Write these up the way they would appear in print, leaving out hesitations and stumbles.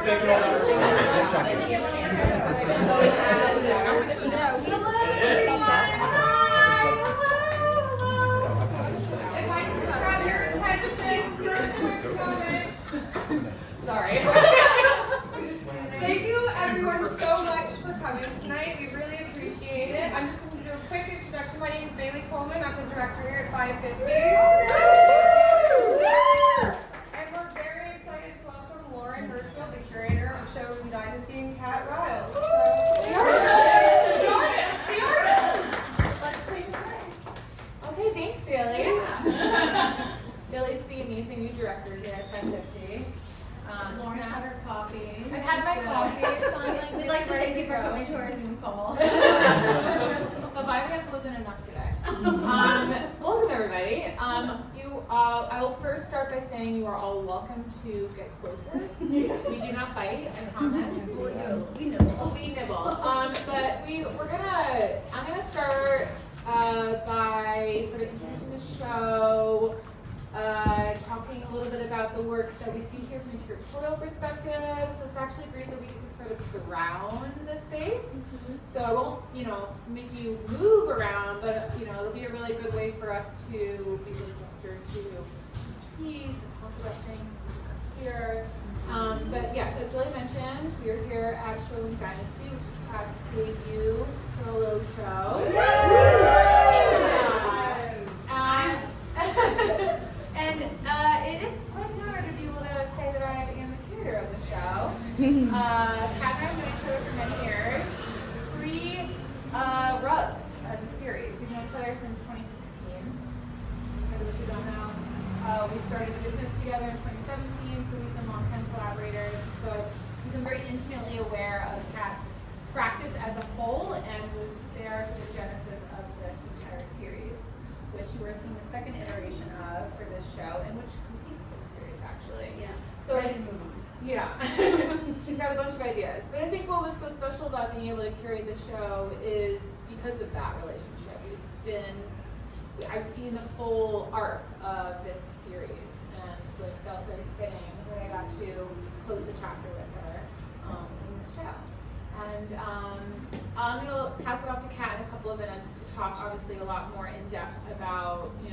Sorry. Thank you everyone so much for coming tonight. We really appreciate it. I'm just going to do a quick introduction. My name is Bailey Coleman. I'm the director here at 550. And we're very excited to welcome Lauren Hirschfield, the curator of Showroom, Dynasty, and Cat Ryals. So, the artist. Let's take it away. Okay, thanks, Bailey. Bailey's the amazing new director here at 550. Lauren's had her coffee. I've had my coffee, so I'm like, We'd like to thank you for coming to our Zoom call. But 5 minutes wasn't enough today. Welcome everybody. I will first start by saying you are all welcome to get closer. We do not bite, I promise. We nibble. We nibble. But I'm gonna start by sort of introducing the show. Talking a little bit about the works that we see here from a curatorial perspective. So it's actually great that we get to sort of surround the space. So I won't, make you move around, but it'll be a really good way for us to be really closer to peace and talk about things here. But yeah, so as Julie mentioned, we are here at Showroom Dynasty, which is Pat's debut solo show. And it is quite an honor to be able to say that I am the curator of the show. Kat and I have been doing each other for many years. 3 rugs as a series. We've known each other since 2016. For those who don't know, we started a business together in 2017, so we've been longtime collaborators. So we've been very intimately aware of Kat's practice as a whole and was there for the genesis of this entire series, which you are seeing the second iteration of for this show, and which completes this series actually. Yeah. So yeah, she's got a bunch of ideas. But I think what was so special about being able to curate the show is because of that relationship. I've seen the full arc of this series, and so it felt very fitting when I got to close the chapter with her in the show. And I'm going to pass it off to Kat in a couple of minutes to talk obviously a lot more in depth about the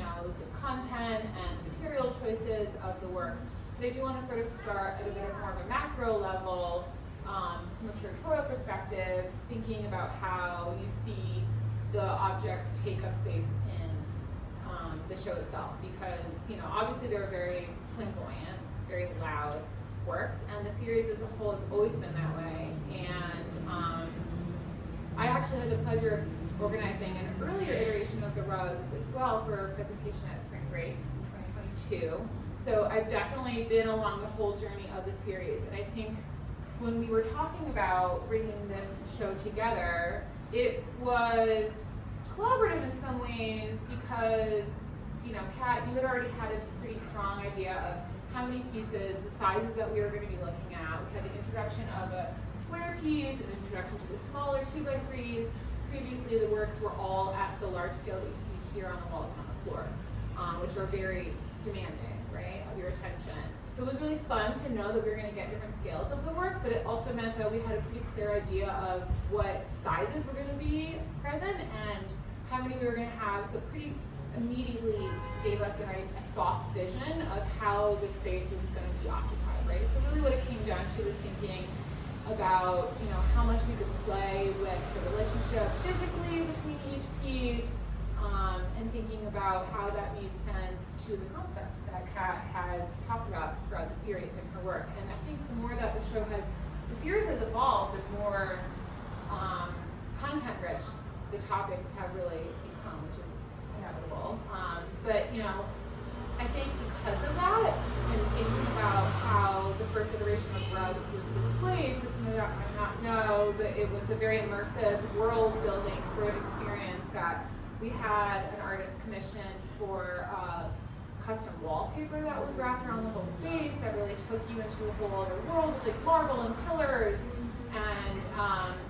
content and material choices of the work. But I do want to sort of start at a bit more of a macro level from a curatorial perspective, thinking about how you see the objects take up space in the show itself, because obviously they're very flamboyant, very loud works, and the series as a whole has always been that way. And I actually had the pleasure of organizing an earlier iteration of the rugs as well for a presentation at Spring Break in 2022. So I've definitely been along the whole journey of the series, and I think when we were talking about bringing this show together, it was collaborative in some ways because, Kat, you had already had a pretty strong idea of how many pieces, the sizes that we were going to be looking at. We had the introduction of a square piece, an introduction to the smaller 2x3s. Previously, the works were all at the large scale that you see here on the walls and on the floor, which are very demanding, right, of your attention. So it was really fun to know that we were going to get different scales of the work, but it also meant that we had a pretty clear idea of what sizes were going to be present and how many we were going to have. So pretty immediately gave us a soft vision of how the space was going to be occupied, right? So really what it came down to was thinking about, how much we could play with the relationship physically between each piece, and thinking about how that made sense to the concepts that Kat has talked about throughout the series in her work. And I think the more that the series has evolved, the more content-rich the topics have really become, which is inevitable. But I think because of that, and thinking about how the first iteration of rugs was displayed, for some of that might not know, but it was a very immersive world-building sort of experience that we had an artist commissioned for custom wallpaper that was wrapped around the whole space that really took you into a whole other world with like marble and pillars, and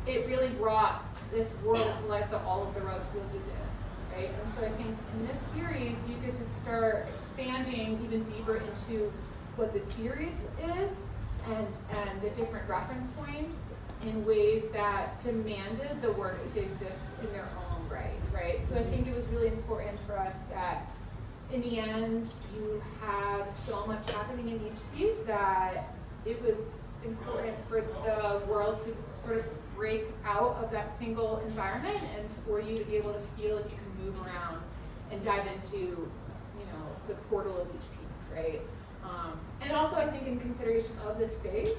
it really brought this world to life that all of the rugs lived within, right? And so I think in this series you get to start expanding even deeper into what the series is and the different reference points in ways that demanded the works to exist in their own right? So I think it was really important for us that in the end you have so much happening in each piece that it was important for the world to sort of break out of that single environment and for you to be able to feel like you can move around and dive into, you know, the portal of each piece, right? And also I think in consideration of this space,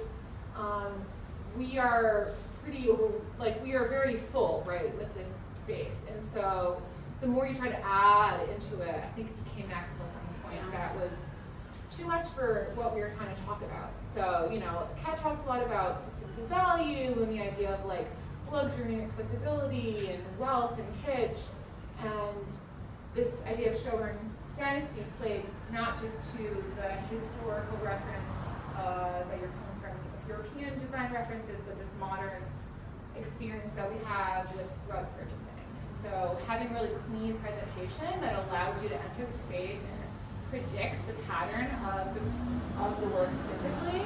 we are we are very full, right, with this space. And so the more you try to add into it, I think it became maximal at some point that was too much for what we were trying to talk about. So, you know, Kat talks a lot about systems of value and the idea of like luxury and accessibility and wealth and kitsch. And this idea of Showroom Dynasty played not just to the historical reference that you're coming from, European design references, but this modern experience that we have with rug purchasing. And so having really clean presentation that allows you to enter the space and predict the pattern of the works physically,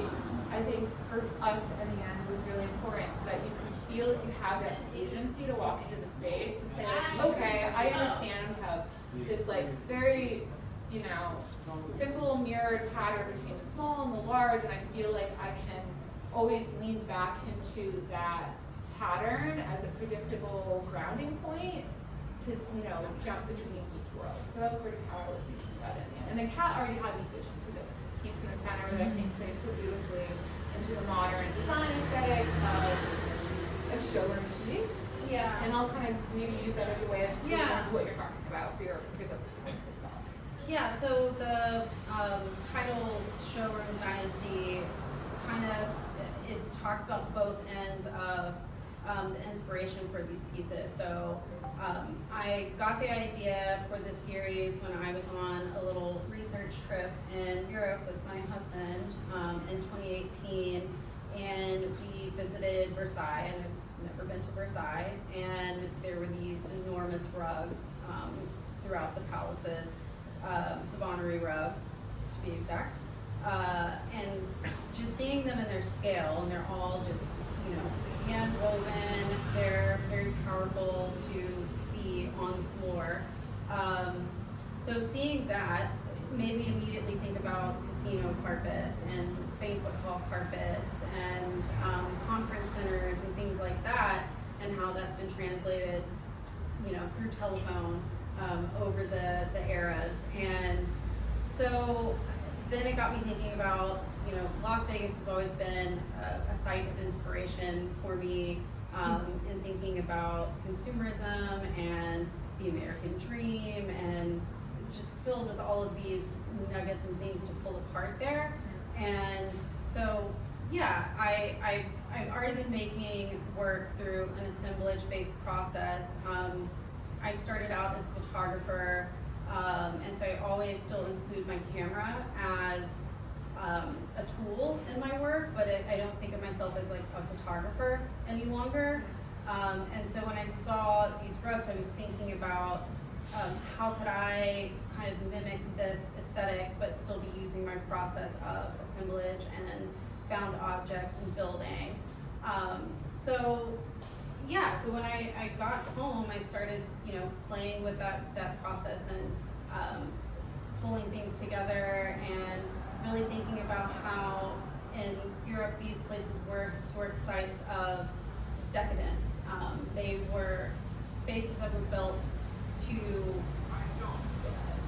I think for us in the end was really important so that you can feel that you have that agency to walk into the space and say, like, okay, I understand we have this like very, you know, simple mirrored pattern between the small and the large, and I feel like I can always lean back into that pattern as a predictable grounding point to, you know, jump between each world. So that was sort of how I was thinking about it. And then Kat already had this vision for this piece in the center that I think plays so beautifully into the modern design aesthetic of a showroom piece. Yeah. And I'll kind of maybe use that as a way of moving Yeah. on to what you're talking about for the piece itself. Yeah, so the title Showroom Dynasty kind of, it talks about both ends of the inspiration for these pieces. So I got the idea for this series when I was on a little research trip in Europe with my husband in 2018, and we visited Versailles, and I've never been to Versailles, and there were these enormous rugs throughout the palaces, Savonnerie rugs to be exact, and just seeing them in their scale, and they're all just, you know, hand woven, they're very powerful to see on the floor. So seeing that made me immediately think about casino carpets and banquet hall carpets and conference centers and things like that, and how that's been translated, you know, through telephone over the eras. And so then it got me thinking about, you know, Las Vegas has always been a site of inspiration for me in thinking about consumerism and the American dream, and it's just filled with all of these nuggets and things to pull apart there. And so, yeah, I've already been making work through an assemblage-based process. I started out as a photographer, and so I always still include my camera as a tool in my work, but I don't think of myself as like a photographer any longer. And so when I saw these rugs, I was thinking about how could I kind of mimic this aesthetic, but still be using my process of assemblage and found objects and building. So yeah, so when I got home, I started, you know, playing with that process and pulling things together and really thinking about how in Europe these places were historic sites of decadence. They were spaces that were built to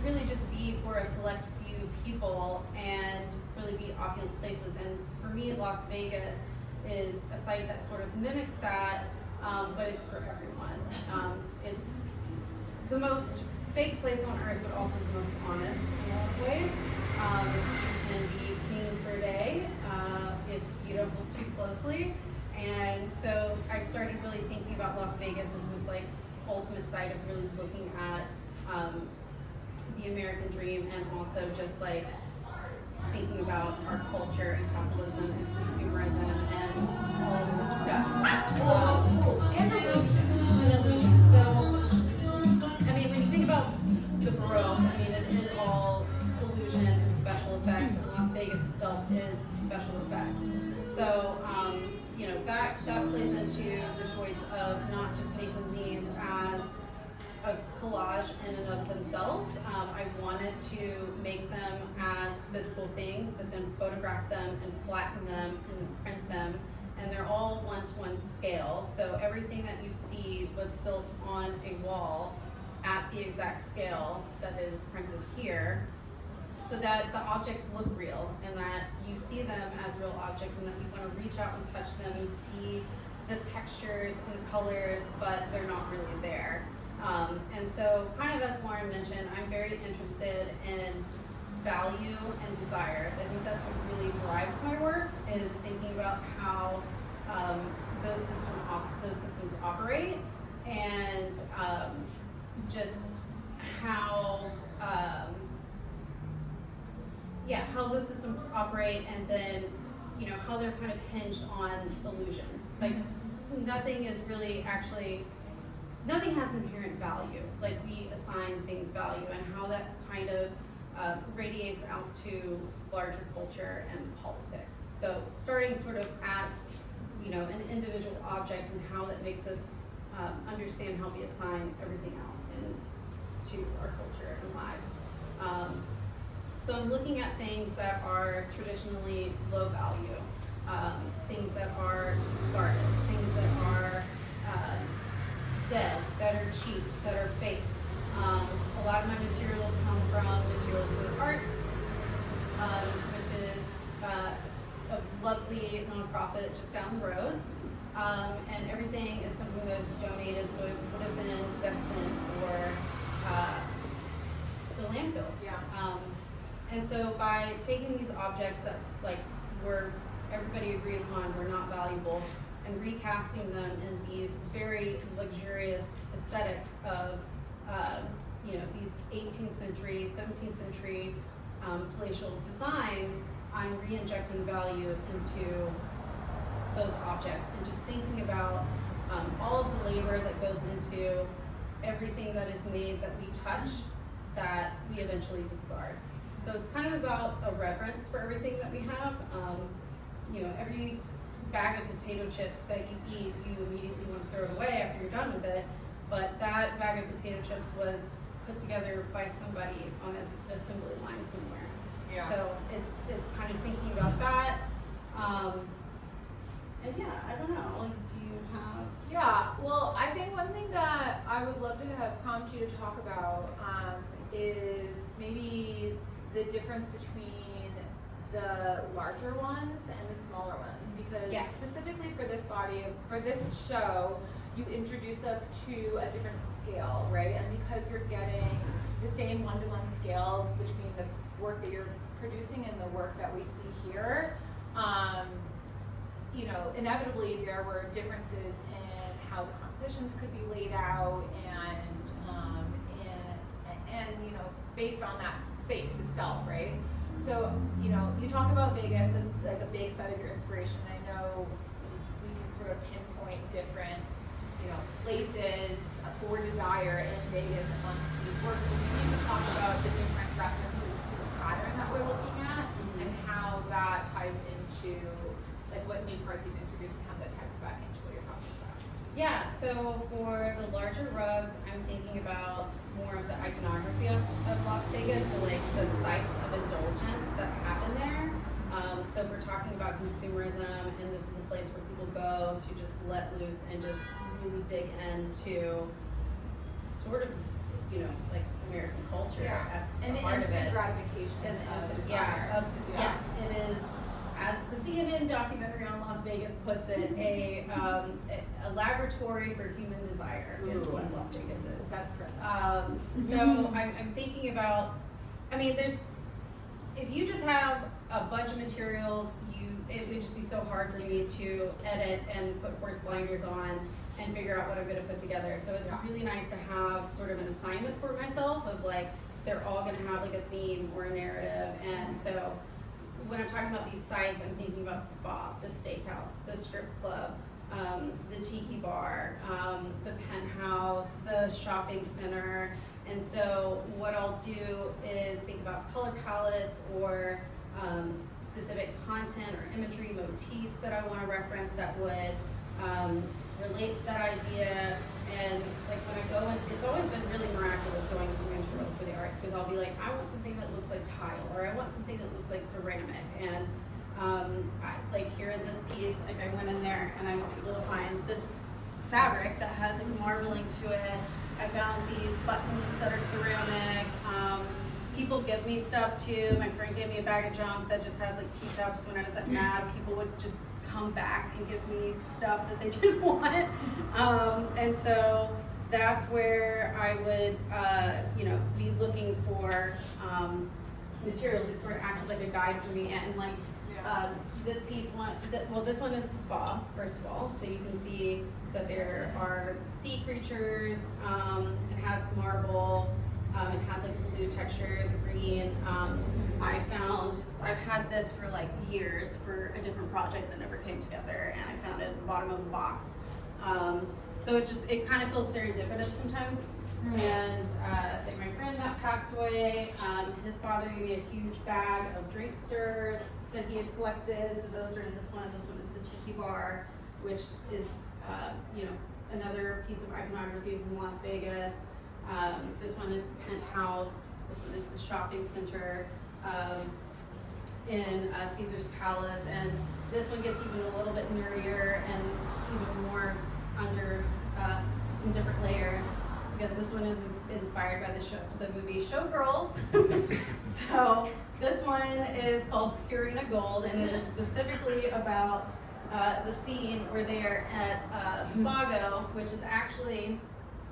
really just be for a select few people and really be opulent places. And for me, Las Vegas is a site that sort of mimics that, but it's for everyone. It's the most fake place on earth, but also the most honest in a lot of ways. And be clean for a day if you don't look too closely. And so I started really thinking about Las Vegas as this like ultimate site of really looking at the American dream, and also just like thinking about our culture and capitalism and consumerism and all of this stuff. And illusion. So, I mean, when you think about the Baroque, I mean, it is all illusion and special effects, and Las Vegas itself is special effects. So, you know, that plays into the choice of not just making these as a collage in and of themselves. I wanted to make them as physical things, but then photograph them and flatten them and print them. And they're all one-to-one scale. So everything that you see was built on a wall at the exact scale that is printed here, so that the objects look real and that you see them as real objects and that you want to reach out and touch them. You see the textures and the colors, but they're not really there. And so, kind of as Lauren mentioned, I'm very interested in value and desire. I think that's what really drives my work, is thinking about how those systems operate, and just how how those systems operate, and then how they're kind of hinged on illusion. Like nothing is really actually. Nothing has inherent value, like we assign things value, and how that kind of radiates out to larger culture and politics. So starting sort of at an individual object and how that makes us understand how we assign everything out into our culture and lives. So I'm looking at things that are traditionally low value, things that are discarded, things that are dead, that are cheap, that are fake. A lot of my materials come from Materials for the Arts, which is a lovely nonprofit just down the road. And everything is something that is donated, so it would have been destined for the landfill. Yeah. And so by taking these objects that everybody agreed upon were not valuable, and recasting them in these very luxurious aesthetics of, these 18th century, 17th century palatial designs, I'm re-injecting value into those objects and just thinking about all of the labor that goes into everything that is made that we touch, that we eventually discard. So it's kind of about a reverence for everything that we have. Every bag of potato chips that you eat, you immediately want to throw it away after you're done with it. But that bag of potato chips was put together by somebody on an assembly line somewhere. Yeah. So it's kind of thinking about that. And yeah, I don't know. Like, do you have? Yeah. Well, I think one thing that I would love to have prompt you to talk about is maybe the difference between the larger ones and the smaller ones, because specifically for this show, you introduce us to a different scale, right? And because you're getting the same one-to-one scale between the work that you're producing and the work that we see here, inevitably there were differences in how the compositions could be laid out, and based on that space itself, right? So, you talk about Vegas as like a big side of your inspiration. I know we can sort of pinpoint different, places for desire in Vegas amongst these works. But we need to talk about the different references to the pattern that we're looking at, and how that ties into like what new parts you've introduced and how that ties back into what you're talking about. Yeah, so for the larger rugs, I'm thinking about more of the iconography of Las Vegas, so like the sites of indulgence that happen there. So if we're talking about consumerism, and this is a place where people go to just let loose and just really dig into sort of, like American culture at the heart of it. And gratification. And of yes, it is. As the CNN documentary on Las Vegas puts it, a laboratory for human desire is what Las Vegas is. That's correct. So I'm thinking about, if you just have a bunch of materials, it would just be so hard for me to edit and put horse blinders on and figure out what I'm gonna put together. So it's really nice to have sort of an assignment for myself of like, they're all gonna have like a theme or a narrative. And so when I'm talking about these sites, I'm thinking about the spa, the steakhouse, the strip club, the tiki bar, the penthouse, the shopping center. And so what I'll do is think about color palettes or specific content or imagery, motifs that I want to reference that would relate to that idea. And like when I go in, it's always been really miraculous going into materials for the arts, because I'll be like, I want something that looks like tile, or I want something that looks like ceramic. And like here in this piece, like I went in there and I was able to find this fabric that has like marbling to it. I found these buttons that are ceramic. People give me stuff too. My friend gave me a bag of junk that just has like teacups. When I was at MAD, people would just come back and give me stuff that they didn't want. And so that's where I would, be looking for materials that sort of acted like a guide for me. And like this piece this one is the spa, first of all. So you can see that there are sea creatures. It has the marble. It has like the blue texture, the green. I've had this for like years for a different project that never came together, and I found it at the bottom of the box. So it kind of feels serendipitous sometimes. And like my friend that passed away, his father gave me a huge bag of drink stirs that he had collected. So those are in this one. This one is the Tiki Bar, which is another piece of iconography from Las Vegas. This one is the penthouse. This one is the shopping center in Caesar's Palace. And this one gets even a little bit nerdier and even more under some different layers, because this one is inspired by the movie Showgirls. So this one is called Purina Gold, and it is specifically about the scene where they're at Spago, which is actually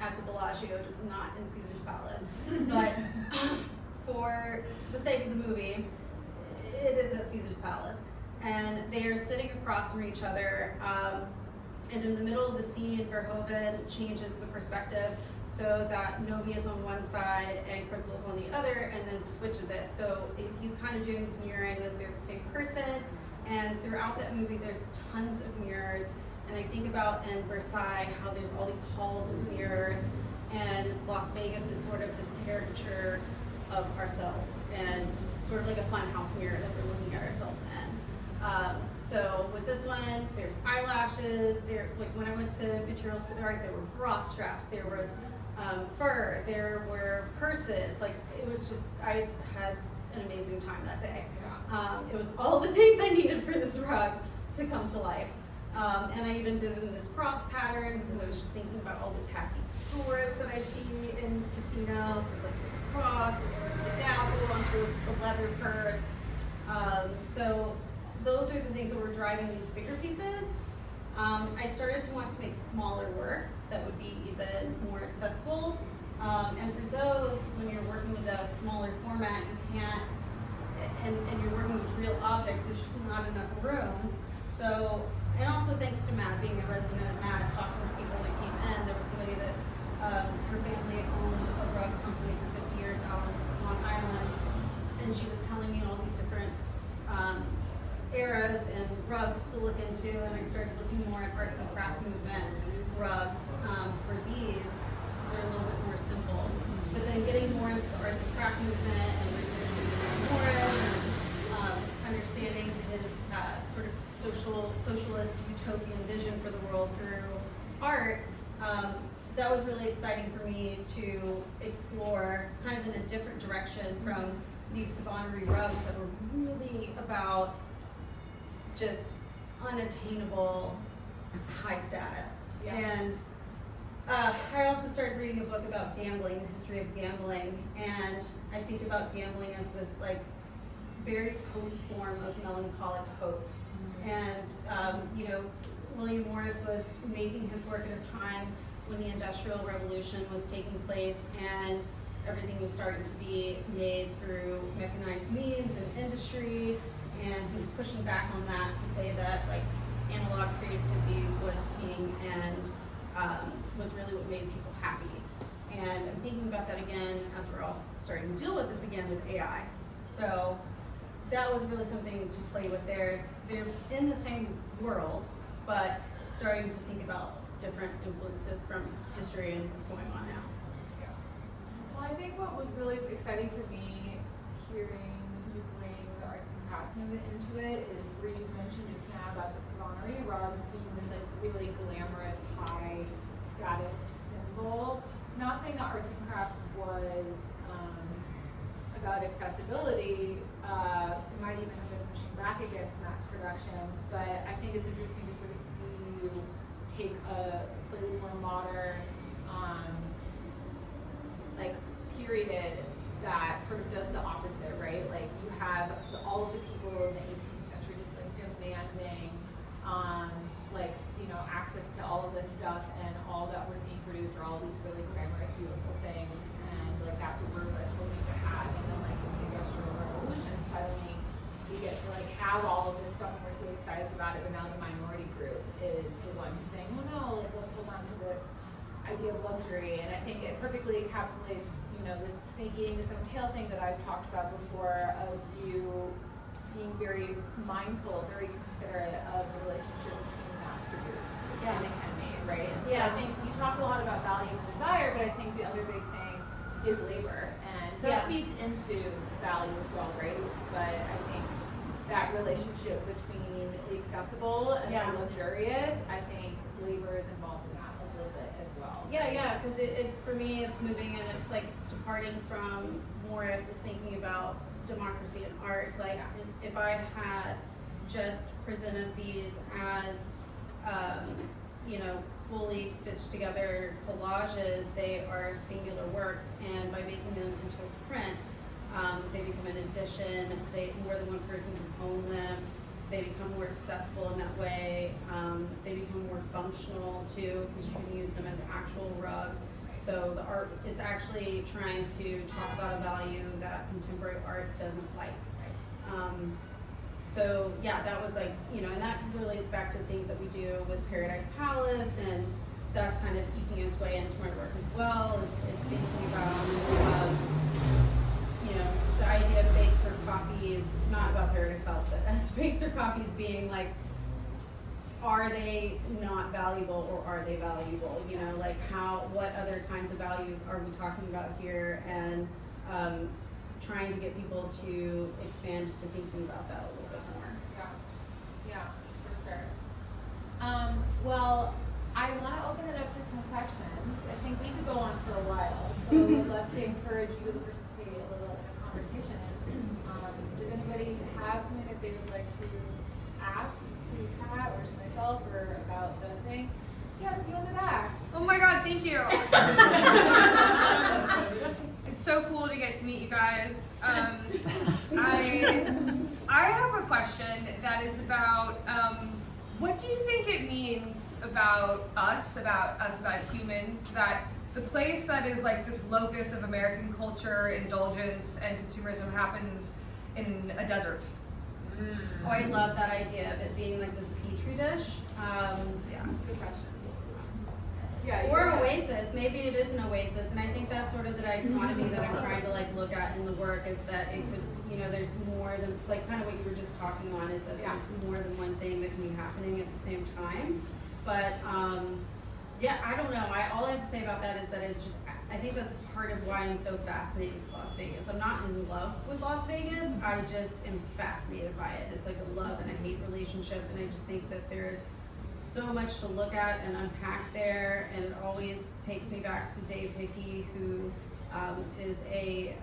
at the Bellagio, just not in Caesar's Palace. But for the sake of the movie, it is at Caesar's Palace. And they are sitting across from each other. And in the middle of the scene, Verhoeven changes the perspective so that Nomi is on one side and Crystal's on the other, and then switches it. So he's kind of doing this mirroring that they're the same person. And throughout that movie, there's tons of mirrors. And I think about in Versailles how there's all these halls of mirrors, and Las Vegas is sort of this caricature of ourselves, and sort of like a fun house mirror that we're looking at ourselves in. So with this one, there's eyelashes. Like when I went to materials for the art, there were bra straps, there was fur, there were purses. Like it was just, I had an amazing time that day. It was all the things I needed for this rug to come to life. And I even did it in this cross pattern because I was just thinking about all the tacky stores that I see in casinos, like the cross, the dazzle onto the leather purse. So those are the things that were driving these bigger pieces. I started to want to make smaller work that would be even more accessible. And for those, when you're working with a smaller format, you can't, and you're working with real objects, there's just not enough room. So, and also thanks to Matt, being a resident of Matt, talking to people that came in, there was somebody that her family owned a rug company for 50 years out on Long Island, and she was telling me all these different eras and rugs to look into, and I started looking more at arts and crafts movement rugs for these, because they're a little bit more simple. But then getting more into the arts and craft movement and researching Morris and understanding his sort of socialist utopian vision for the world through art, that was really exciting for me to explore kind of in a different direction from these savonnerie rugs that were really about just unattainable high status. Yeah. And I also started reading a book about gambling, the history of gambling, and I think about gambling as this like very potent form of melancholic hope. And William Morris was making his work at a time when the Industrial Revolution was taking place, and everything was starting to be made through mechanized means and industry, and he was pushing back on that to say that like analog creativity was king and was really what made people happy. And I'm thinking about that again as we're all starting to deal with this again with AI. So that was really something to play with there. They're in the same world, but starting to think about different influences from history and what's going on now. Well, I think what was really exciting for me hearing you bring the arts and contrasting into it is where you mentioned just now about the Savonnerie rugs being this like really glamorous, high status symbol. Not saying that arts and crafts was about accessibility. It might even have been pushing back against mass production, but I think it's interesting to sort of see you take a slightly more modern, like period that sort of does the opposite, right? Like you have all of the people in the 18th century just like demanding, like, you know, access to all of this stuff, and all that we're seeing produced are all these really glamorous, beautiful things, and like that's what we're like hoping to have. And then like in the Industrial Revolution, suddenly we get to like have all of this stuff, and we're so excited about it, but now the minority group is the one who's saying, oh no, like let's hold on to this idea of luxury. And I think it perfectly encapsulates, you know, this snaking, this own tail thing that I've talked about before, of you being very mindful, very considerate of the relationship between mass produced and the handmade, right? And so I think we talk a lot about value and desire, but I think the other big thing is labor, and that feeds into value as well, right? But I think that relationship between the accessible and the luxurious, I think labor is involved in that a little bit as well. Yeah, because it for me, it's moving and it's like departing from Morris is thinking about democracy in art. Like if I had just presented these as, you know, fully stitched together collages, they are singular works, and by making them into a print, they become an edition. More than one person can own them. They become more accessible in that way. They become more functional too, because you can use them as actual rugs. So the art, it's actually trying to talk about a value that contemporary art doesn't like. So yeah, that was like, you know, and that relates back to things that we do with Paradise Palace, and that's kind of eking its way into my work as well, is thinking about, you know, the idea of fakes or copies, not about Paradise Palace, but as fakes or copies being like, are they not valuable or are they valuable? You know, like what other kinds of values are we talking about here? And trying to get people to expand to thinking about that a little bit more. Yeah, for sure. Well, I want to open it up to some questions. I think we could go on for a while, so I'd love to encourage you to participate a little in the conversation. Does anybody have something that they would like to ask to Pat or to myself or about the thing? Yes, you in the back. Oh my God, thank you. It's so cool to get to meet you guys. I have a question that is about what do you think it means about us, about humans, that the place that is like this locus of American culture, indulgence, and consumerism happens in a desert? Oh, I love that idea of it being like this petri dish. Yeah, good question. Yeah, or oasis. Maybe it is an oasis, and I think that's sort of the dichotomy that I'm trying to like look at in the work, is that it could, you know, there's more than like kind of what you were just talking on, is that there's more than one thing that can be happening at the same time. But yeah, I don't know. All I have to say about that is that it's just, I think that's part of why I'm so fascinated with Las Vegas. I'm not in love with Las Vegas. I just am fascinated by it. It's like a love and a hate relationship, and I just think that there's so much to look at and unpack there, and it always takes me back to Dave Hickey, who is a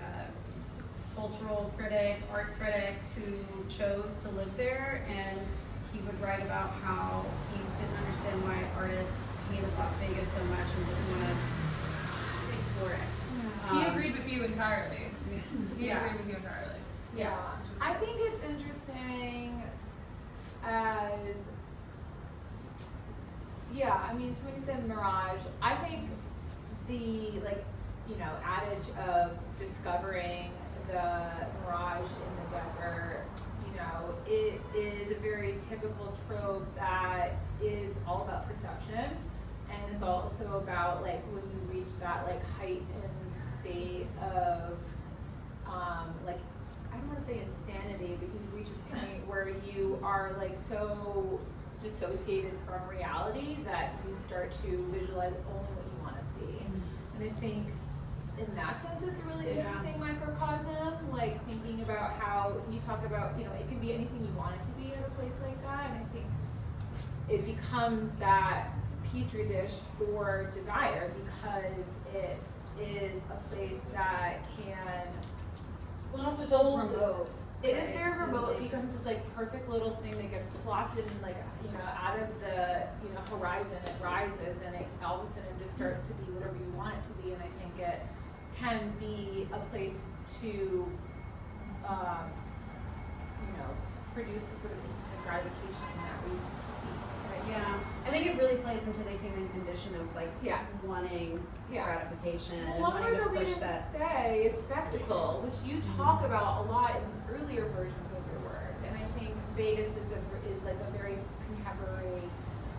cultural critic, art critic, who chose to live there, and he would write about how he didn't understand why artists hated Las Vegas so much and didn't want to explore it. He agreed with you entirely. He Yeah. agreed with you entirely. Yeah. I think it's interesting as, I mean, somebody said Mirage. I think the, like, you know, adage of discovering the mirage in the desert, you know, it is a very typical trope that is all about perception, and it's also about, like, when you reach that, like, heightened state of, like, I don't want to say insanity, but you reach a point where you are, like, so dissociated from reality that you start to visualize only what you want to see. And I think in that sense, it's a really Yeah. interesting microcosm, like thinking about how you talk about, it can be anything you want it to be at a place like that, and I think it becomes that petri dish for desire because it is a place that can Well, it also feels hold. remote. It right? is very remote. It becomes this like perfect little thing that gets plotted and like out of the horizon. It rises and it all of a sudden just starts to be whatever you want it to be. And I think it can be a place to produce the sort of instant gratification that we seek. Right? Yeah, I think it really plays into the human condition of like Yeah. wanting Yeah. gratification and One wanting word to that we push didn't that. say is spectacle, which you talk about a lot in earlier versions of your work, and I think Vegas is like a very contemporary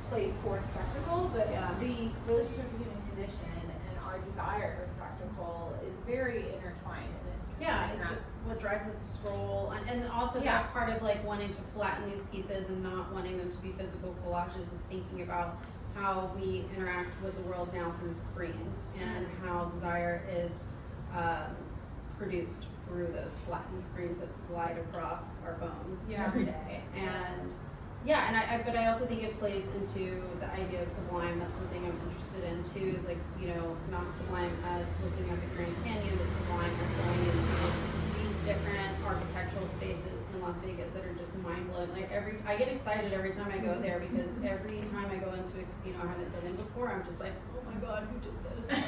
place for spectacle, but Yeah. the relationship to human condition and our desire for spectacle is very intertwined, and it's Yeah, and it's that- what drives us to scroll, and also Yeah. that's part of like wanting to flatten these pieces and not wanting them to be physical collages is thinking about how we interact with the world now through screens and how desire is produced through those flattened screens that slide across our phones Yeah. every day. And yeah, and but I also think it plays into the idea of sublime. That's something I'm interested in too, is like, not sublime as looking at the Grand Canyon, but sublime as going into these different architectural spaces in Las Vegas that are just mind blowing. Like I get excited every time I go there because every time I go into a casino I haven't been in before, I'm just like, oh my god, who did this?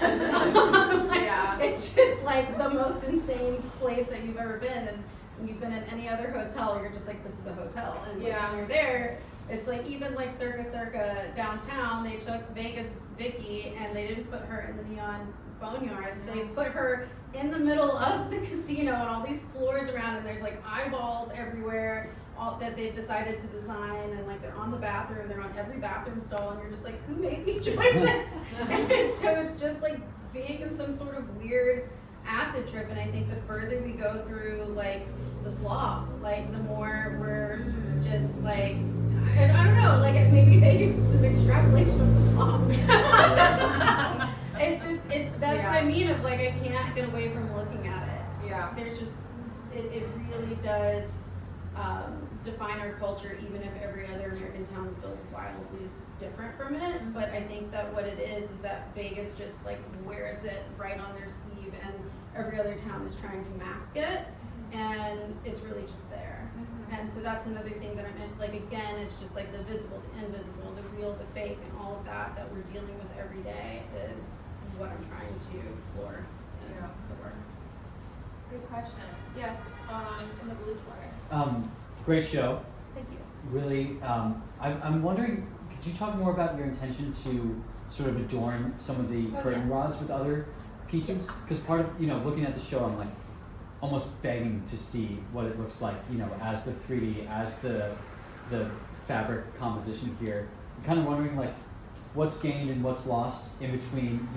Yeah. It's just like the most insane place that you've ever been, and when you've been in any other hotel, you're just like, this is a hotel. And like, Yeah. when you're there, it's like even like Circa downtown, they took Vegas Vicky and they didn't put her in the neon boneyards. They put her in the middle of the casino and all these floors around, and there's like eyeballs everywhere that they've decided to design, and like they're on the bathroom, they're on every bathroom stall, and you're just like, who made these choices? And so it's just like being in some sort of weird acid trip, and I think the further we go through like the slop, like the more we're just like, I don't know, like maybe Vegas is an extrapolation of the slop. That's what I mean of like, I can't get away from looking at it. Yeah. There's just, it really does define our culture, even if every other American town feels wildly different from it. But I think that what it is that Vegas just like wears it right on their sleeve, and every other town is trying to mask it, and it's really just there. And so that's another thing that I'm in, like, again, it's just like the visible, the invisible, the real, the fake, and all of that we're dealing with every day is what I'm trying to explore in the work. Good question. Yes, in the blue sweater. Great show. Thank you. Really, I'm wondering, could you talk more about your intention to sort of adorn some of the curtain yes. rods with other pieces? Because part of, looking at the show, I'm like almost begging to see what it looks like, as the 3D, as the fabric composition here. I'm kind of wondering like what's gained and what's lost in between,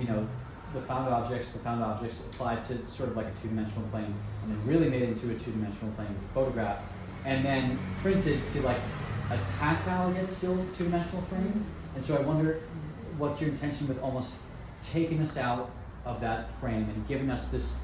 the found objects applied to sort of like a two-dimensional plane, and then really made into a two-dimensional plane with a photograph, and then printed to like a tactile yet still two-dimensional frame. And so I wonder, what's your intention with almost taking us out of that frame and giving us this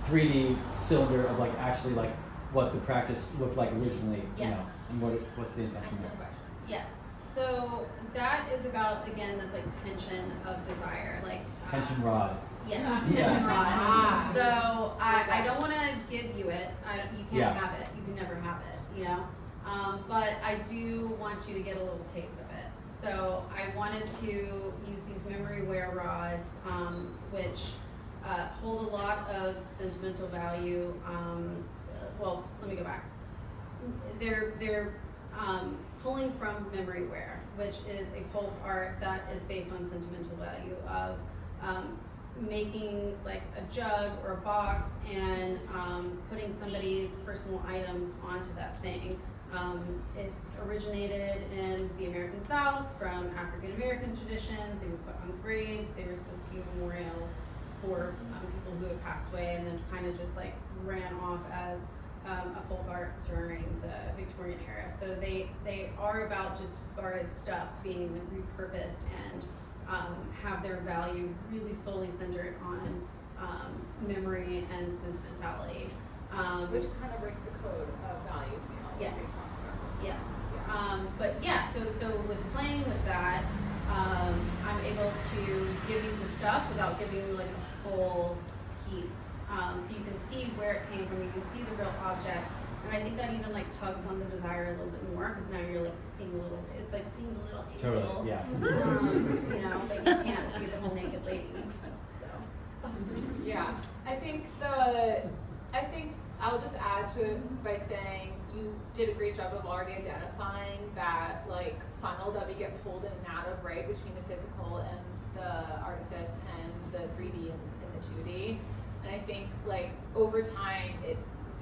3D cylinder of like actually like what the practice looked like originally, Yeah. And what's the intention there? Excellent question. Yes. So that is about, again, this like tension of desire, like Tension rod. Yes, Yeah. tension rod. Ah. So I don't want to give you it. You can't Yeah. have it. You can never have it. But I do want you to get a little taste of it. So I wanted to use these memory wear rods, which hold a lot of sentimental value. Well, let me go back. They're pulling from memory wear, which is a folk art that is based on sentimental value of making like a jug or a box and putting somebody's personal items onto that thing. It originated in the American South from African American traditions. They were put on graves. They were supposed to be memorials for people who had passed away, and then kind of just like ran off as a folk art during the Victorian era. So they are about just discarded stuff being repurposed and have their value really solely centered on memory and sentimentality. Which kind of breaks the code of values, you know. Yes. which we talked about. Yes. Yeah. But yeah, so with playing with that, I'm able to give you the stuff without giving you like a full piece. So you can see where it came from, you can see the real objects. And I think that even like tugs on the desire a little bit more, because now you're like seeing a little, it's like seeing a little angel. Totally, yeah. You know, but you can't see the whole naked lady, so. Yeah, I think I'll just add to it by saying you did a great job of already identifying that like funnel that we get pulled in and out of, right, between the physical and the artifice and the 3D and the 2D. And I think like over time,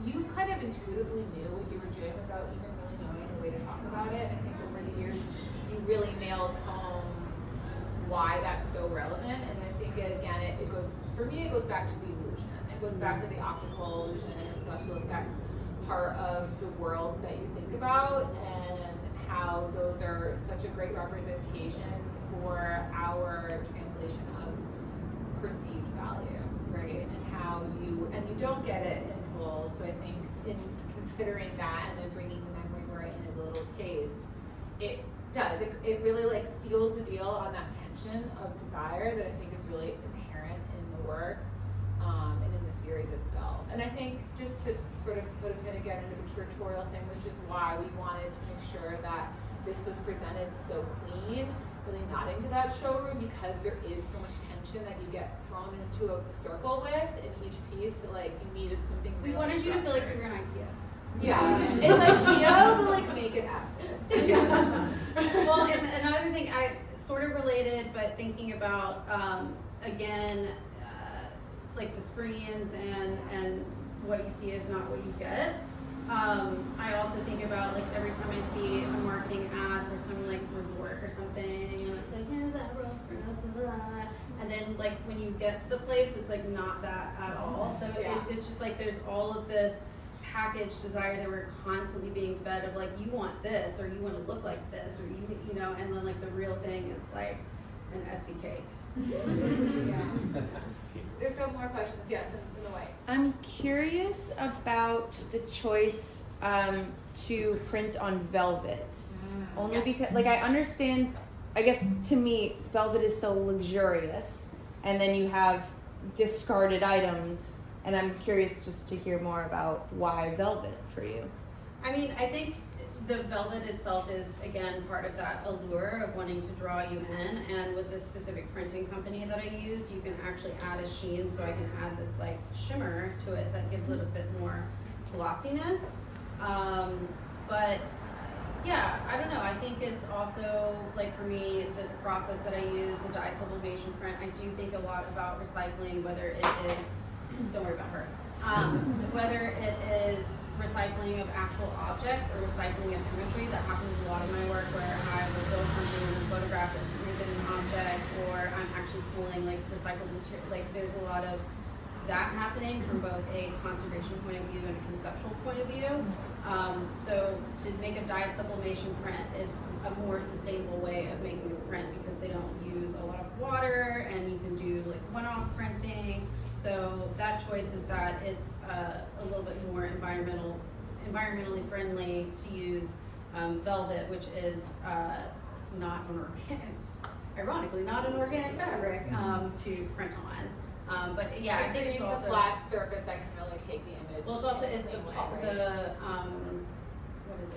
you kind of intuitively knew what you were doing without even really knowing the way to talk about it. I think over the years, you really nailed home why that's so relevant. And I think it goes, for me, it goes back to the illusion. It goes back to the optical illusion and the special effects part of the world that you think about, and how those are such a great representation for our translation of perceived value, right? And how you don't get it in full. So I think in considering that and then bringing the memory more in as a little taste, it does. It really like seals the deal on that tension of desire that I think is really inherent in the work and in the series itself. And I think just to sort of put a pin again into the curatorial thing was just why we wanted to make sure that this was presented so clean, really not into that showroom, because there is so much tension that you get thrown into a circle with in each piece. Like you needed something. We really wanted you to feel like structured. you were in IKEA. Yeah, it's IKEA, but like make it acid. Yeah. Well, and another thing, I sort of related, but thinking about again, like the screens and what you see is not what you get. I also think about like every time I see a marketing ad for some like resort or something, and it's like, here's that restaurant, and then like when you get to the place, it's like not that at all. So it's just like there's all of this packaged desire that we're constantly being fed of like, you want this, or you want to look like this, or you know, and then like the real thing is like an Etsy cake. Yeah. There's no more questions. Yes, in the way. I'm curious about the choice to print on velvet. Only because, like, I understand, I guess to me, velvet is so luxurious, and then you have discarded items, and I'm curious just to hear more about why velvet for you. I mean, I think the velvet itself is, again, part of that allure of wanting to draw you in, and with this specific printing company that I use, you can actually add a sheen, so I can add this like shimmer to it that gives it a bit more glossiness. But yeah, I don't know, I think it's also, like for me, this process that I use, the dye sublimation print, I do think a lot about recycling, whether it is, don't worry about her, whether it is recycling of actual objects or recycling of imagery. That happens a lot in my work, where I will build something and then photograph it, make it an object, or I'm actually pulling like recycled material. Like there's a lot of that happening from both a conservation point of view and a conceptual point of view. So to make a dye sublimation print, it's a more sustainable way of making a print because they don't use a lot of water, and you can do like one-off printing. So that choice is that it's a little bit more environmentally friendly to use velvet, which is not an organic, ironically, not an organic fabric to print on. But yeah, I think it's also a flat surface that can really take the image. well, it's also in it's the same way, what is it?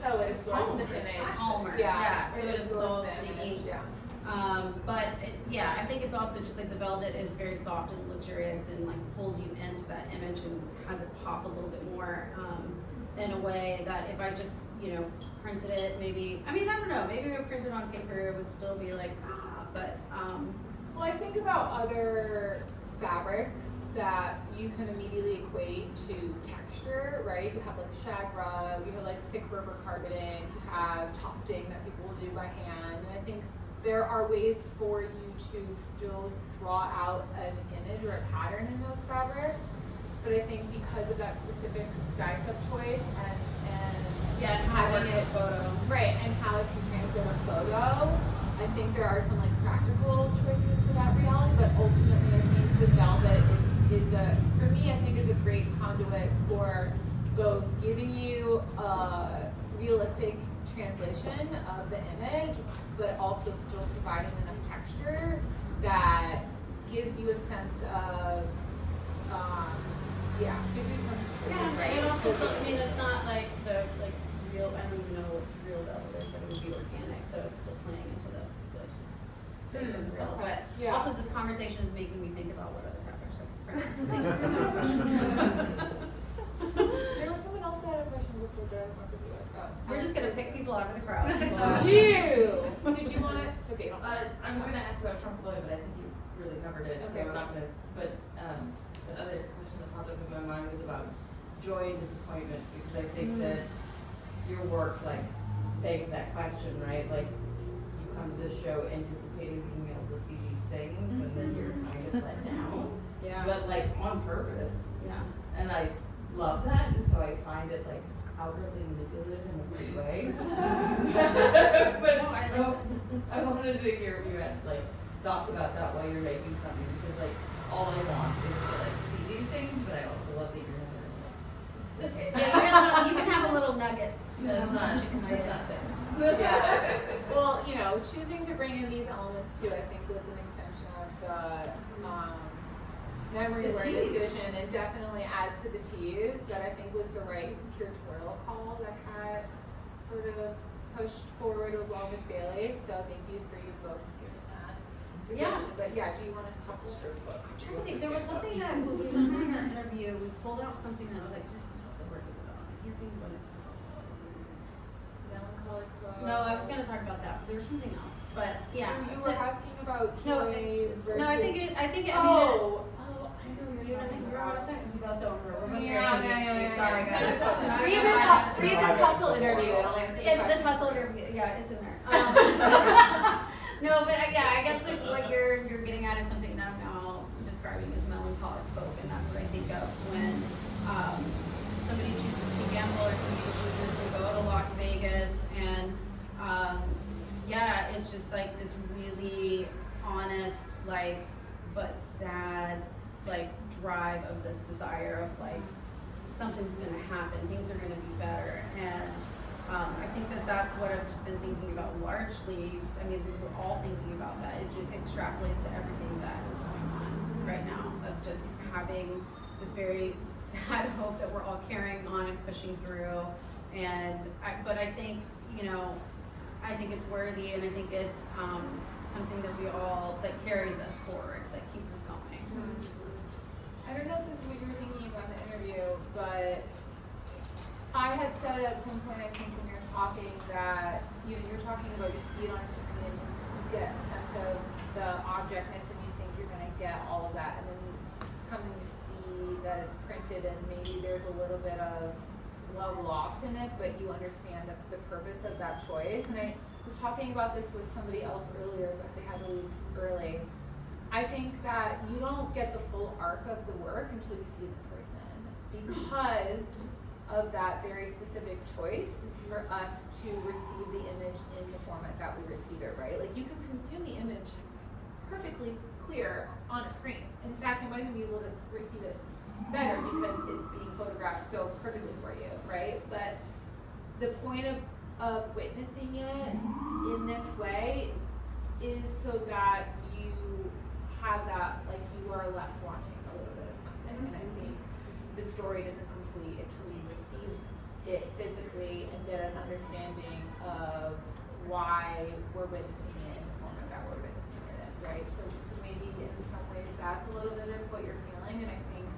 Oh, it absorbs the image. Polymer. Yeah, So it absorbs the image, inks. yeah. But yeah, I think it's also just like the velvet is very soft and luxurious and like pulls you into that image and has it pop a little bit more in a way that if I just, you know, printed it, maybe, I mean, I don't know, maybe if I printed on paper it would still be like, but. Well, I think about other fabrics that you can immediately equate to texture, right? You have like shag rug, you have like thick Berber carpeting, you have tufting that people will do by hand, and I think there are ways for you to still draw out an image or a pattern in those fabrics, but I think because of that specific dye sub choice and Yeah, and how it having works with photo. right, and how it can translate a photo, I think there are some like practical choices to that reality, but ultimately I think the velvet is a, for me, I think is a great conduit for both giving you a realistic translation of the image, but also still providing enough texture that gives you a sense of, gives you a sense of Yeah, right? and also, so, I mean, it's not like the, like, real, I don't even know what real velvet is, but it would be organic, so it's still playing into the fake and the real. Okay. But Yeah. also, this conversation is making me think about what other fabrics are present. So thank you for that question. There was someone else that had a question before the market view. We're just gonna pick people out of the crowd. You! Did you want to? It's okay. Don't. I was gonna ask about Trump Floyd, but I think you really covered it, Okay. so we're not gonna, but, the other question that popped up in my mind was about joy and disappointment, because I think that your work, like, begs that question, right? Like, you come to the show anticipating being able to see these things, and then you're kind of let down. Yeah. But like, on purpose, Yeah. and I love that, and so I find it like outwardly manipulative in a good way. But No, I like I wanted to hear if you had like thoughts about that while you're making something, because like all I want is to like see these things, but I also love that you're never like, okay. Yeah, you can have a little nugget. You can That's have a not, little chicken that's nugget. not fair. Yeah. Well, you know, choosing to bring in these elements too, I think, was an extension of the memory The word tease. decision, and definitely adds to the tease that I think was the right curatorial call that Kat sort of pushed forward along with Bailey. So thank you for you both giving that suggestion. But yeah, do you want to talk a little bit? I'm trying to think, there was something that when we were doing our interview, we pulled out something that was like, this is what the work is about. I can't think what it was. Melancholic Bow. No, I was gonna talk about that, but there was something else, but yeah. You were asking about No, joy versus. No, I think it, I mean, Oh, I know what you you're know, talking you're about. what I said, we both don't remember, we're both very Yeah, ADHD, sorry guys. Read the tussle interview. It'll answer the The question. tussle interview, yeah, it's in there. No, but yeah, I guess like what you're getting at is something that I'm now describing as melancholic folk, and that's what I think of when somebody chooses to gamble or somebody chooses to go to Las Vegas, and yeah, it's just like this really honest, like, but sad, like, drive of this desire of like something's gonna happen, things are gonna be better, and I think that that's what I've just been thinking about largely. I mean, we're all thinking about that. It just extrapolates to everything that is going on right now, of just having this very sad hope that we're all carrying on and pushing through. And but I think, you know, I think it's worthy, and I think it's something that we all, that carries us forward, that keeps us going. I don't know if this is what you were thinking about in the interview, but I had said at some point, I think, when you're talking that, you know, you're talking about you see it on a screen and you get a sense of the objectness and you think you're gonna get all of that, and then you come and you see that it's printed and maybe there's a little bit of love lost in it, but you understand the purpose of that choice. And I was talking about this with somebody else earlier, but they had to leave early. I think that you don't get the full arc of the work until you see it in person, because of that very specific choice for us to receive the image in the format that we receive it, right? Like, you can consume the image perfectly clear on a screen. In fact, you might even be able to receive it better because it's being photographed so perfectly for you, right? But the point of witnessing it in this way is so that you have that, like, you are left wanting a little bit of something. And I think the story doesn't complete until you receive it physically and get an understanding of why we're witnessing it in the format that we're witnessing it in, right? So maybe in some ways that's a little bit of what you're feeling, and I think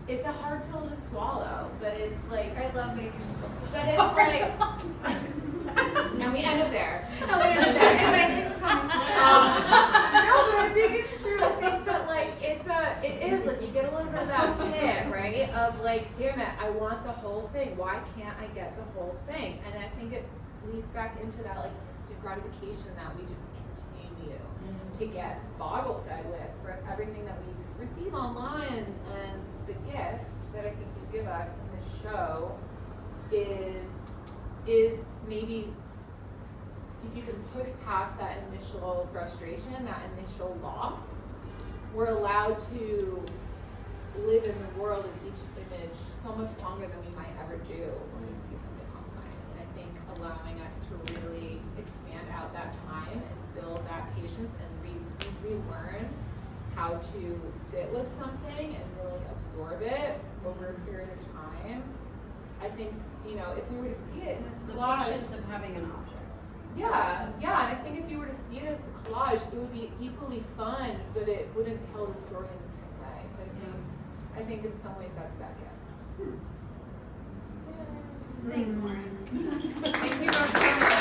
it's a hard pill to swallow, but it's like, I love making people swallow. but it's like, and we end up there. No, we end up there. Anyway, thanks for coming. No, but I think it's true. I think that, like, it is like you get a little bit of that hit, right? Of like, damn it, I want the whole thing. Why can't I get the whole thing? And I think it leads back into that, like, instant gratification that we just continue to get bottle fed with for everything that we receive online. And the gift that I think you give us in this show is maybe, if you can push past that initial frustration, that initial loss, we're allowed to live in the world of each image so much longer than we might ever do when we see something online. And I think allowing us to really expand out that time and build that patience and relearn how to sit with something and really absorb it over a period of time. I think, you know, if we were to see it in its The collage, patience of having an object. yeah, and I think if you were to see it as the collage, it would be equally fun, but it wouldn't tell the story in the same way. So I think in some ways that's that gift. Thanks, Lauren. Thank you both so much.